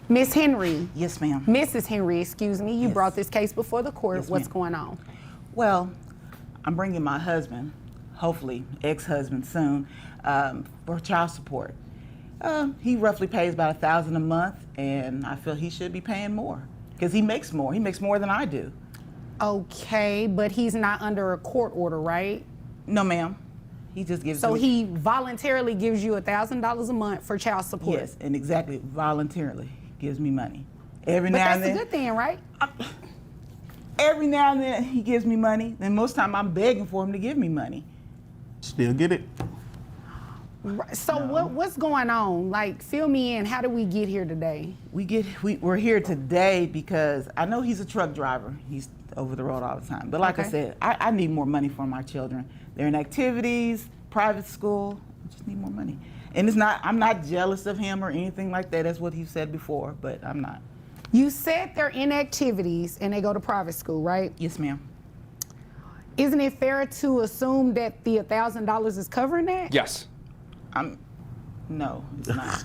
Miss Henry. Yes, ma'am. Mrs. Henry, excuse me. You Yes. brought this case before the court. Yes, What's ma'am. going on? Well, I'm bringing my husband, hopefully ex-husband soon, for child support. He roughly pays about $1,000 a month, and I feel he should be paying more because he makes more. He makes more than I do. Okay, but he's not under a court order, right? No, ma'am. He just gives So me. he voluntarily gives you $1,000 a month for child support. Yes, and exactly voluntarily gives me money. Every But now that's and then. a good thing, right? Every now and then he gives me money. Then most time I'm begging for him to give me money. Still get it? So what's going on? Like, fill me in. How did we get here today? We're here today because I know he's a truck driver. He's over the road all the time. But like I Okay. said, I need more money for my children. They're in activities, private school. I just need more money. And I'm not jealous of him or anything like that. That's what he said before, but I'm not. You said they're in activities and they go to private school, right? Yes, ma'am. Isn't it fair to assume that the $1,000 is covering that? Yes. No, it's not.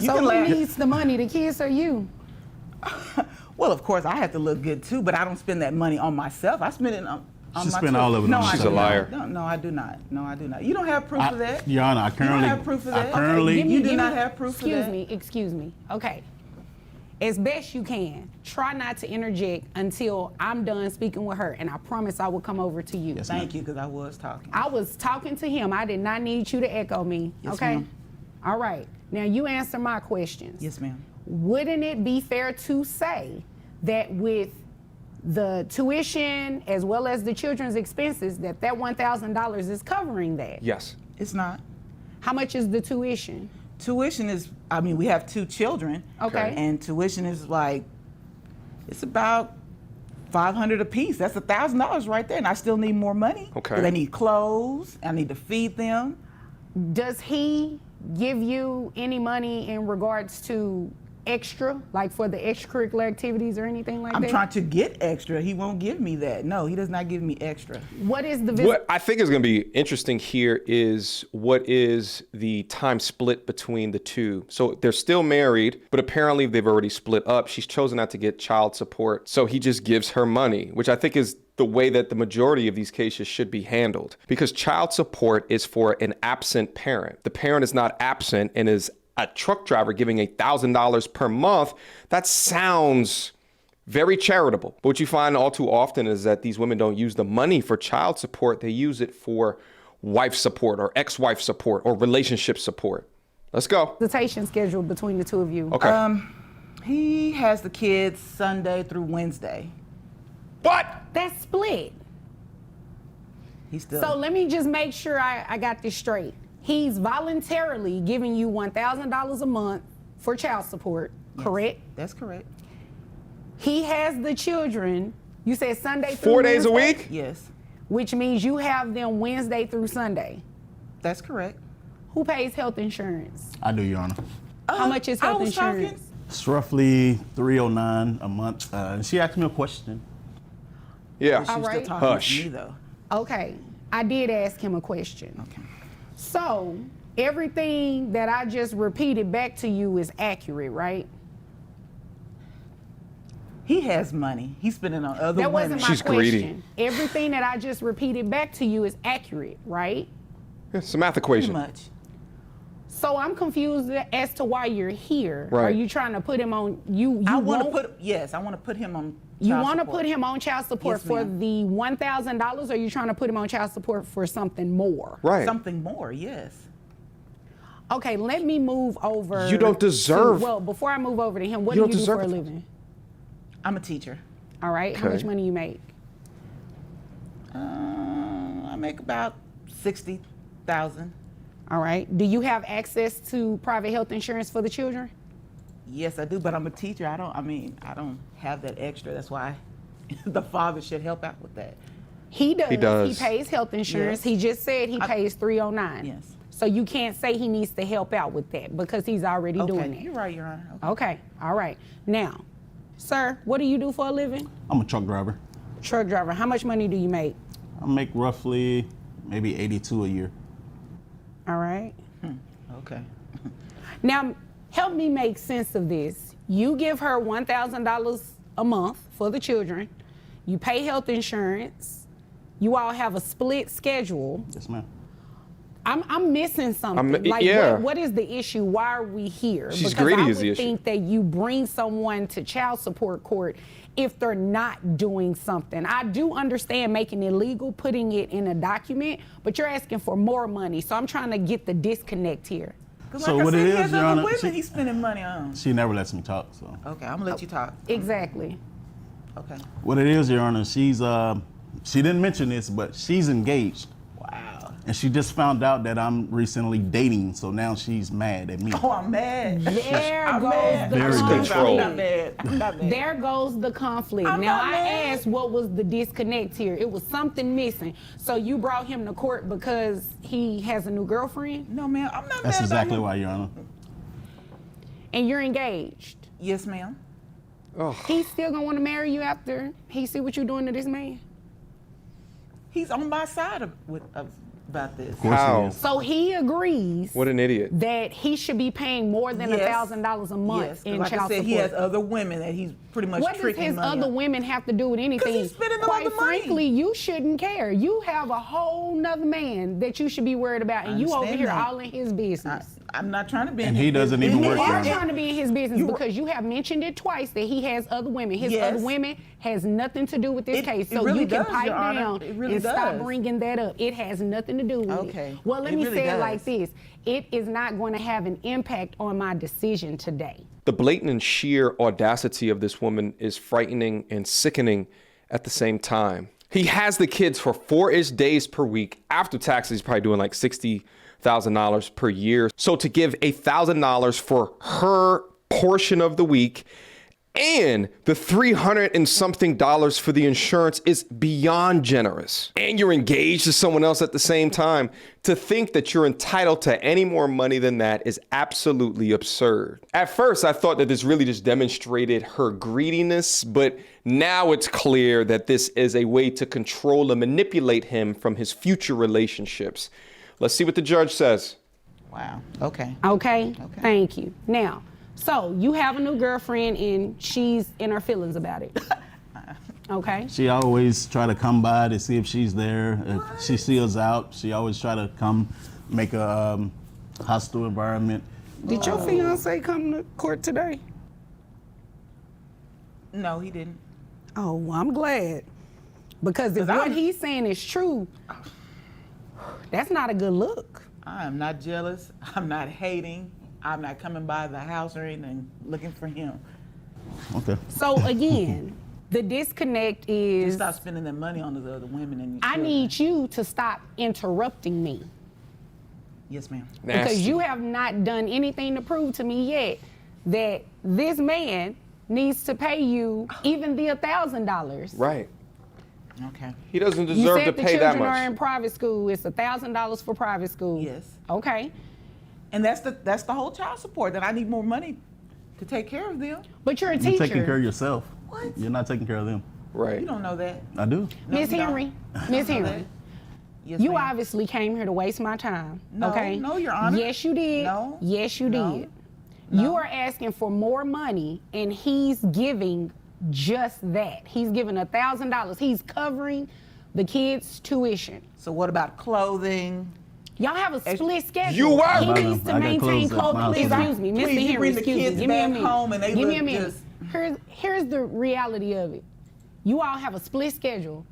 So who needs the money, the kids or you? Well, of course, I have to look good too, but I don't spend that money on myself. I spend it on She my spend all of it no, on I herself. She's do a liar. not. No, I do not. No, I do not. You don't have proof of that. Your Honor, I You currently. don't have proof of that. I do not have proof of that. Excuse me. Okay. As best you can, try not to interject until I'm done speaking with her, and I promise I will come over to you. Yes, Thank you, because I was talking. I was talking to him. I did not need you to echo me. Yes, okay? ma'am. All right. Now you answer my questions. Yes, ma'am. Wouldn't it be fair to say that with the tuition as well as the children's expenses, that $1,000 is covering that? Yes. It's not. How much is the tuition? Tuition is, we have 2 children. Okay. And tuition is it's about $500 a piece. That's $1,000 right there, and I still need more money. Okay. 'Cause they need clothes. I need to feed them. Does he give you any money in regards to extra, like for the extracurricular activities or anything like I'm that? trying to get extra. He won't give me that. No, he does not give me extra. What is the What I think is going to be interesting here is what is the time split between the two. So they're still married, but apparently they've already split up. She's chosen not to get child support. So he just gives her money, which I think is the way that the majority of these cases should be handled, because child support is for an absent parent. The parent is not absent and is a truck driver giving $1,000 per month. That sounds very charitable. But what you find all too often is that these women don't use the money for child support. They use it for wife support or ex-wife support or relationship support. Let's go. visitation scheduled between the two of you? Okay. He has the kids Sunday through Wednesday. What? That's split. He's still. So let me just make sure I got this straight. He's voluntarily giving you $1,000 a month for child support, Yes, correct? That's correct. He has the children, you said Sunday through 4 days a Wednesday? week? Yes, Which means you have them Wednesday through Sunday. that's correct. Who pays health insurance? I do, Your Honor. How much is I health was insurance? talking- It's roughly $309 a month. And she asked me a question. Yeah. She was right. still talking Hush. to me though. Okay, I did ask him a question. Okay. So everything that I just repeated back to you is accurate, right? He has money. He's spending on other That women. wasn't my She's question. greedy. Everything that I just repeated back to you is accurate, right? It's a math Pretty equation. much. So I'm confused as to why you're here. Right. Are you trying to put him on you I want to won't- put. Yes, I want to put him on. You child want to support. put him on child support Yes, for ma'am. the $1,000, or are you trying to put him on child support for something more? Right. Something more. Yes. Okay, let me move over. You don't deserve- well, before I move over to him, what You do don't you do deserve for a it. living? I'm a teacher. All right, how Okay. much money you make? I make about 60,000. All right. Do you have access to private health insurance for the children? Yes, I do, but I'm a teacher. I don't have that extra. That's why the father should help out with that. He does. He does. He pays health insurance. Yes. He just said he pays $309. Yes. So you can't say he needs to help out with that because he's already doing Okay, it. you're right, Your Honor. Okay. Okay. All right. Now, sir, what do you do for a living? I'm a truck driver. Truck driver. How much money do you make? I make roughly maybe 82 a year. All right. Okay. Now, help me make sense of this. You give her $1,000 a month for the children. You pay health insurance. You all have a split schedule. Yes, ma'am. I'm missing something. What is the issue? Why are we here? She's because greedy I is would the issue. think that you bring someone to child support court if they're not doing something. I do understand making it legal, putting it in a document, but you're asking for more money. So I'm trying to get the disconnect here. So like what I said, it he is, has Your other Honor, women he's spending money on. she never lets me talk. So Okay, I'm gonna let you talk. Exactly. Okay. what it is, Your Honor, she's she didn't mention this, but she's engaged, Wow. and she just found out that I'm recently dating. So now she's mad at me. Oh, I'm mad. There I'm goes mad. the Very good. conflict. Control. I'm not mad. I'm not mad. There goes the conflict. I'm Now, not I mad. asked what was the disconnect here. It was something missing. So you brought him to court because he has a new girlfriend No, ma'am. I'm not That's mad exactly about why, him. Your Honor. and you're engaged. Yes, ma'am. He's still gonna want to marry you after he see what you're doing to this man. He's on my side about this. Of course How? he is. So he agrees What an idiot. that he should be paying more than Yes. $1,000 a month Yes, 'cause in like I child said, support. he has other women that he's pretty much What does tricking his money other on. women have to do with anything? he's spending a lot Quite of money. frankly, you shouldn't care. You have a whole nother man that you should be worried about, and you over understand here that. all in his business. I'm not trying to be. And in he his doesn't business. even You work are there. trying to be in his business You- because you have mentioned it twice that he has other women. His Yes. other women has nothing to do with this It- case. it So really you can does, pipe Your Honor. down It really and stop does. bringing that up. It has nothing to do with Okay. it. Well, let It me really say it does. like this. It is not going to have an impact on my decision today. The blatant and sheer audacity of this woman is frightening and sickening at the same time. He has the kids for 4-ish days per week. After taxes, he's probably doing like $60,000 per year. So to give $1,000 for her portion of the week and the $300 and something for the insurance is beyond generous. And you're engaged to someone else at the same time. To think that you're entitled to any more money than that is absolutely absurd. At first, I thought that this really just demonstrated her greediness, but now it's clear that this is a way to control and manipulate him from his future relationships. Let's see what the judge says. Wow. Okay. Okay? Thank you. Now, so you have a new girlfriend and she's in her feelings about it. Okay? She always try to come by to see if she's there. If she sees us out, she always try to come make a hostile environment. Did your fiance come to court today? No, he didn't. Oh, well, I'm glad. Because if 'Cause what I'm- he's saying is true, that's not a good look. I am not jealous. I'm not hating. I'm not coming by the house or anything looking for him. Okay. So again, the disconnect Just is stop spending that money on those other women and your I children. need you to stop interrupting me. Yes, ma'am. Because Nasty. you have not done anything to prove to me yet that this man needs to pay you even the $1,000. Right. Okay. He doesn't You deserve to said the pay that children are in much. private school. It's $1,000 for private school. Yes. Okay. And that's the whole child support, that I need more money to take care of them. But you're a You're teacher. taking care of yourself. What? You're not taking care of them. Right. You don't know that. I do. No, Miss you don't. Henry, Miss know Henry, that. Yes, you ma'am. obviously came here to waste my time. No, okay? no, Your Honor. Yes, you did. No, Yes, you no, did. no. You are asking for more money, and he's giving just that. He's giving $1,000. He's covering the kids' tuition. So what about clothing? Y'all have a split schedule. You work. He I needs to got maintain clothes at clothing. my house. Excuse me, Mr. Please, you Henry. bring the Excuse me. kids Give me a back minute. home and they Give me a look minute. just- Here's the reality of it. You all have a split schedule.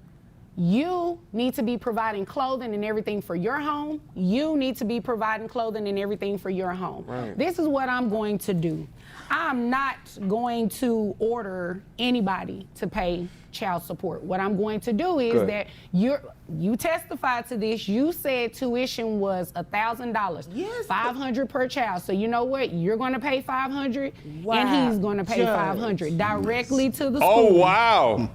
You need to be providing clothing and everything for your home. You need to be providing clothing and everything for your home. Right. This is what I'm going to do. I'm not going to order anybody to pay child support. What I'm going to do is Good. that you testified to this. You said tuition was $1,000. Yes. $500 per child. So you know what? You're going to pay $500, Wow. and he's going to pay Judge. $500 directly to the school. Oh, wow.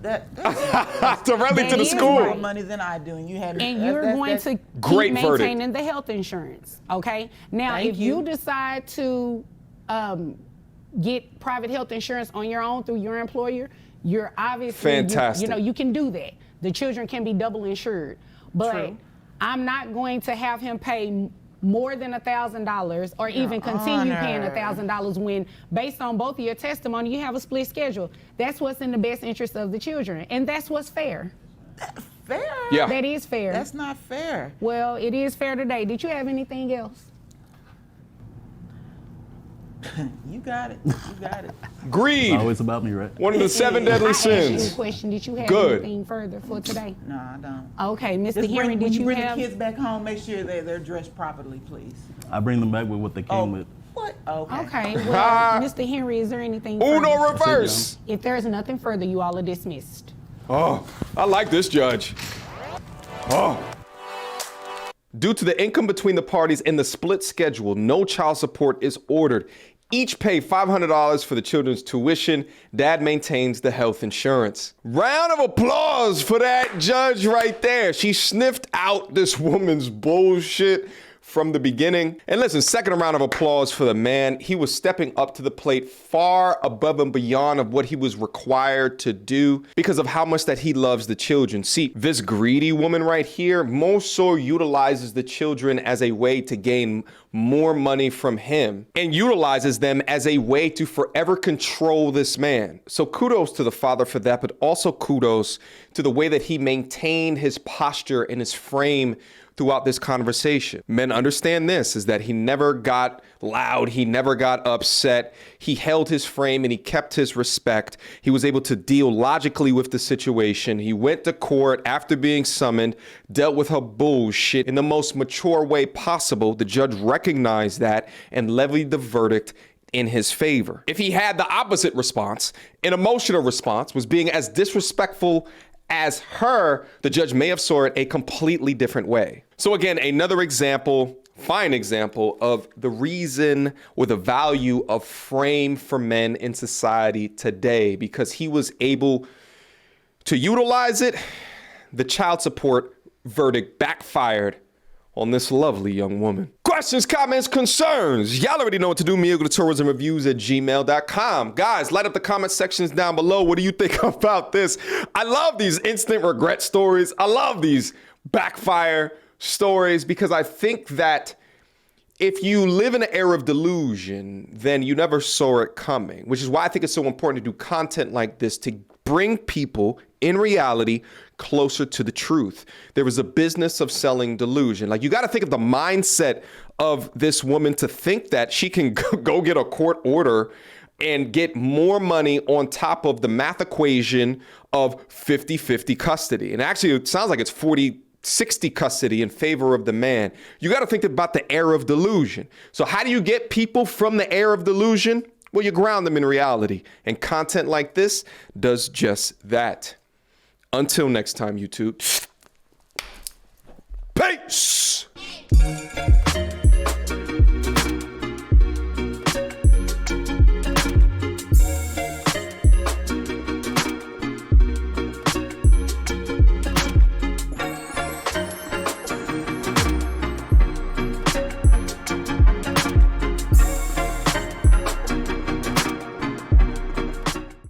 That's Directly to That the is school. right. more money than I do, and you had. And you're going to keep Great verdict. maintaining the health insurance, okay? Now, Thank if you you. decide to get private health insurance on your own through your employer, you're obviously, Fantastic. you know, you can do that. The children can be double insured. But True. I'm not going to have him pay more than $1,000 or even continue paying Honor. $1,000 when, based on both of your testimony, you have a split schedule. That's what's in the best interest of the children, and that's what's fair. Fair? Yeah. That is fair. That's not fair. Well, it is fair today. Did you have anything else? You got it. You got it. Greed, Always about me, right? one of the 7 deadly I asked you a sins. question. Did you have Good. anything further for today? No, I don't. Okay, Mr. Just Henry, when did you you bring have? the kids back home, make sure they're dressed properly, please. I bring them back with what they came with. What? Okay. Okay, well, Mr. Henry, is there anything further? Uno reverse. If there's nothing further, you all are dismissed. Oh, I like this judge. Oh. Due to the income between the parties and the split schedule, no child support is ordered. Each pay $500 for the children's tuition. Dad maintains the health insurance. Round of applause for that judge right there. She sniffed out this woman's bullshit from the beginning. And listen, second round of applause for the man. He was stepping up to the plate far above and beyond of what he was required to do because of how much that he loves the children. See, this greedy woman right here most so utilizes the children as a way to gain more money from him and utilizes them as a way to forever control this man. So kudos to the father for that, but also kudos to the way that he maintained his posture and his frame throughout this conversation. Men, understand this, is that he never got loud. He never got upset. He held his frame and he kept his respect. He was able to deal logically with the situation. He went to court after being summoned, dealt with her bullshit in the most mature way possible. The judge recognized that and levied the verdict in his favor. If he had the opposite response, an emotional response, was being as disrespectful as her, the judge may have saw it a completely different way. So again, another example, fine example of the reason or the value of frame for men in society today, because he was able to utilize it. The child support verdict backfired on this lovely young woman. Questions, comments, concerns. Y'all already know what to do. MediocreTourismReviews@gmail.com. Guys, light up the comment sections down below. What do you think about this? I love these instant regret stories. I love these backfire stories because I think that if you live in an era of delusion, then you never saw it coming, which is why I think it's so important to do content like this to bring people in reality closer to the truth. There is a business of selling delusion. Like, you got to think of the mindset of this woman to think that she can go get a court order and get more money on top of the math equation of 50-50 custody. And actually, it sounds like it's 40-60 custody in favor of the man. You got to think about the era of delusion. So how do you get people from the era of delusion? Well, you ground them in reality. And content like this does just that. Until next time, YouTube. Peace!